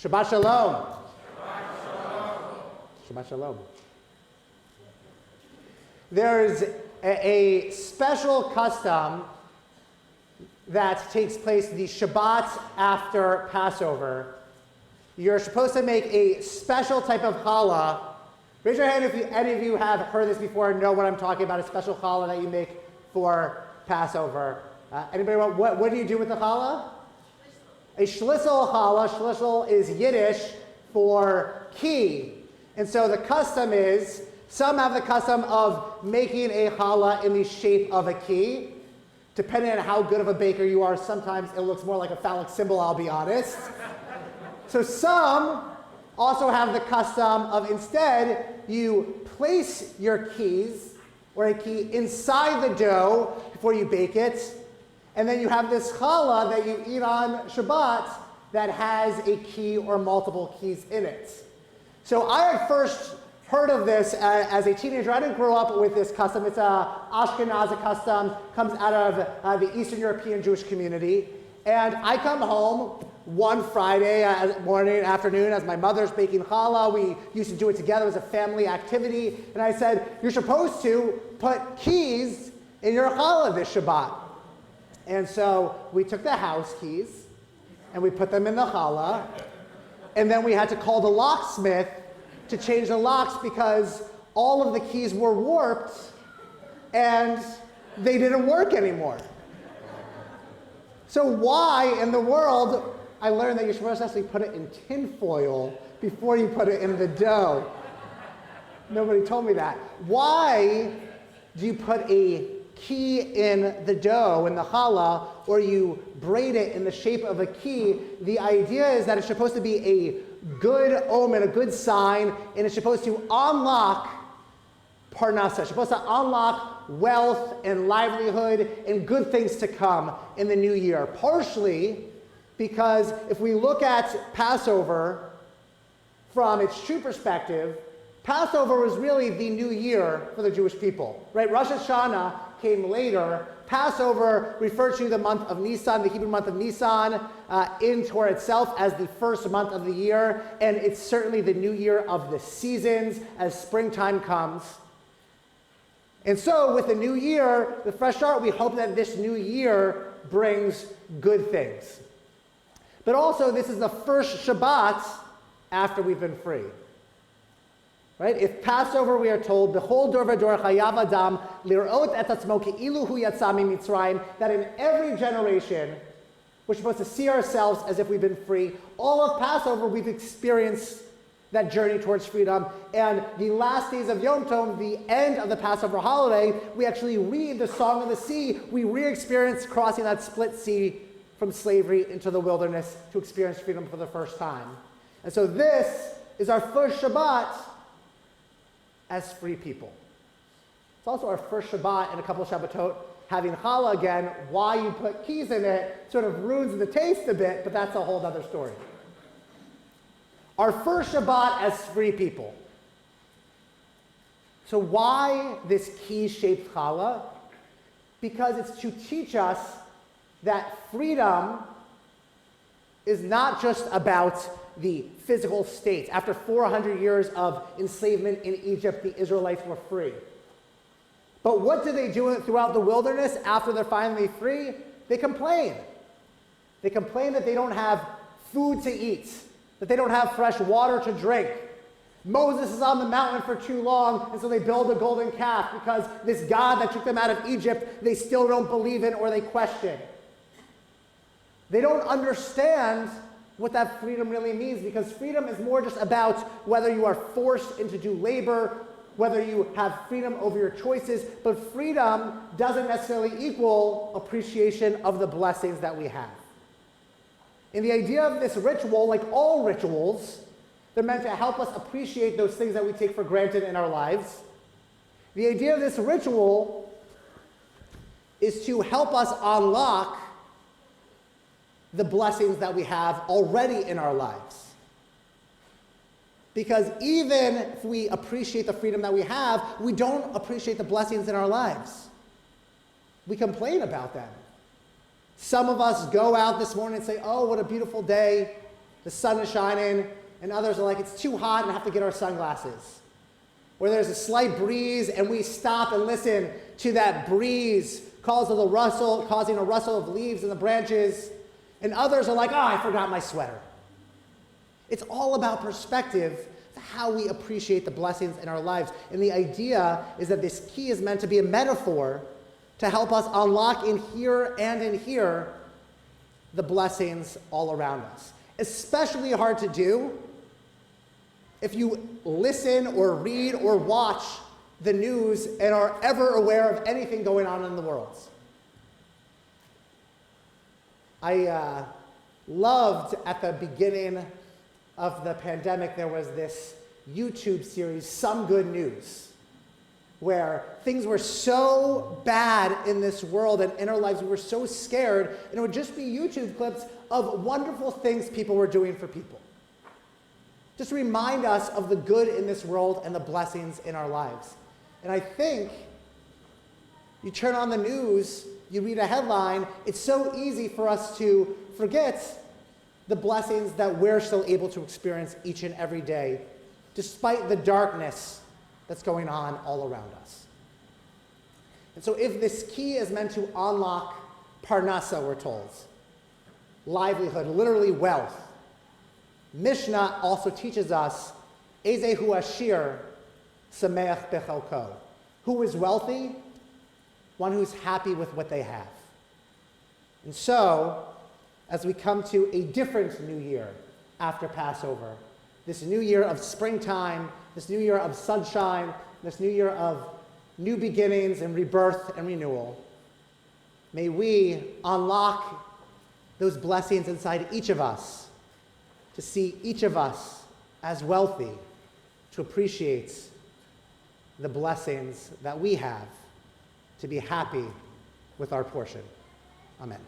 Shabbat Shalom. Shabbat Shalom. There's a special custom that takes place the Shabbat after Passover. You're supposed to make a special type of challah. Raise your hand if any of you have heard this before and know what I'm talking about, a special challah that you make for Passover. Anybody want, what do you do with the challah? A Schlissel Challah. Schlissel is Yiddish for key. And so the custom is, some have the custom of making a challah in the shape of a key. Depending on how good of a baker you are, sometimes it looks more like a phallic symbol, I'll be honest. So some also have the custom of instead, you place your keys or a key inside the dough before you bake it. And then you have this challah that you eat on Shabbat that has a key or multiple keys in it. So I had first heard of this as a teenager. I didn't grow up with this custom. It's an Ashkenazi custom, comes out of the Eastern European Jewish community. And I come home one Friday morning, afternoon, as my mother's baking challah. We used to do it together as a family activity. And I said, you're supposed to put keys in your challah this Shabbat. And so we took the house keys and we put them in the challah. And then we had to call the locksmith to change the locks because all of the keys were warped and they didn't work anymore. So why in the world, I learned that you're supposed to actually put it in tin foil before you put it in the dough. Nobody told me that. Why do you put a key in the dough, in the challah, or you braid it in the shape of a key? The idea is that it's supposed to be a good omen, a good sign, and it's supposed to unlock parnasa. It's supposed to unlock wealth and livelihood and good things to come in the new year. Partially because if we look at Passover from its true perspective, Passover was really the new year for the Jewish people, right? Rosh Hashanah came later. Passover referred to the month of Nisan, the Hebrew month of Nisan, in Torah itself as the first month of the year, and it's certainly the new year of the seasons as springtime comes. And so with the new year, the fresh start, we hope that this new year brings good things. But also, this is the first Shabbat after we've been free. Right? If Passover, we are told, "B'chol dor v'dor chayav adam lirot et atzmo ke'ilu hu yatsa miMitzrayim," that in every generation, we're supposed to see ourselves as if we've been free. All of Passover, we've experienced that journey towards freedom. And the last days of Yom Tov, the end of the Passover holiday, we actually read the Song of the Sea. We re-experience crossing that split sea from slavery into the wilderness to experience freedom for the first time. And so this is our first Shabbat as free people. It's also our first Shabbat in a couple of Shabbatot having challah again. Why you put keys in it sort of ruins the taste a bit, but that's a whole other story. Our first Shabbat as free people. So why this Key Shaped Challah? Because it's to teach us that freedom is not just about the physical state. After 400 years of enslavement in Egypt, the Israelites were free. But what do they do throughout the wilderness after they're finally free? They complain. They complain that they don't have food to eat, that they don't have fresh water to drink. Moses is on the mountain for too long, and so they build a golden calf because this God that took them out of Egypt, they still don't believe in or they question. They don't understand what that freedom really means, because freedom is more just about whether you are forced into do labor, whether you have freedom over your choices, but freedom doesn't necessarily equal appreciation of the blessings that we have. And the idea of this ritual, like all rituals, they're meant to help us appreciate those things that we take for granted in our lives. The idea of this ritual is to help us unlock the blessings that we have already in our lives. Because even if we appreciate the freedom that we have, we don't appreciate the blessings in our lives. We complain about them. Some of us go out this morning and say, oh, what a beautiful day. the sun is shining, and others are like, it's too hot and have to get our sunglasses. Where there's a slight breeze and we stop and listen to that breeze causing a rustle of leaves in the branches, and others are like, oh, I forgot my sweater. It's all about perspective, how we appreciate the blessings in our lives. And the idea is that this key is meant to be a metaphor to help us unlock in here and in here the blessings all around us. Especially hard to do if you listen or read or watch the news and are ever aware of anything going on in the world. I loved at the beginning of the pandemic, there was this YouTube series, Some Good News, where things were so bad in this world and in our lives, we were so scared, and it would just be YouTube clips of wonderful things people were doing for people. Just remind us of the good in this world and the blessings in our lives. And I think you turn on the news, you read a headline, it's so easy for us to forget the blessings that we're still able to experience each and every day, despite the darkness that's going on all around us. And so if this key is meant to unlock parnasa, we're told, livelihood, literally wealth, Mishnah also teaches us, Ezehu Ashir Sameach Bechalko. Who is wealthy? One who's happy with what they have. And so, as we come to a different new year after Passover, this new year of springtime, this new year of sunshine, this new year of new beginnings and rebirth and renewal, may we unlock those blessings inside each of us, to see each of us as wealthy, to appreciate the blessings that we have, to be happy with our portion. Amen.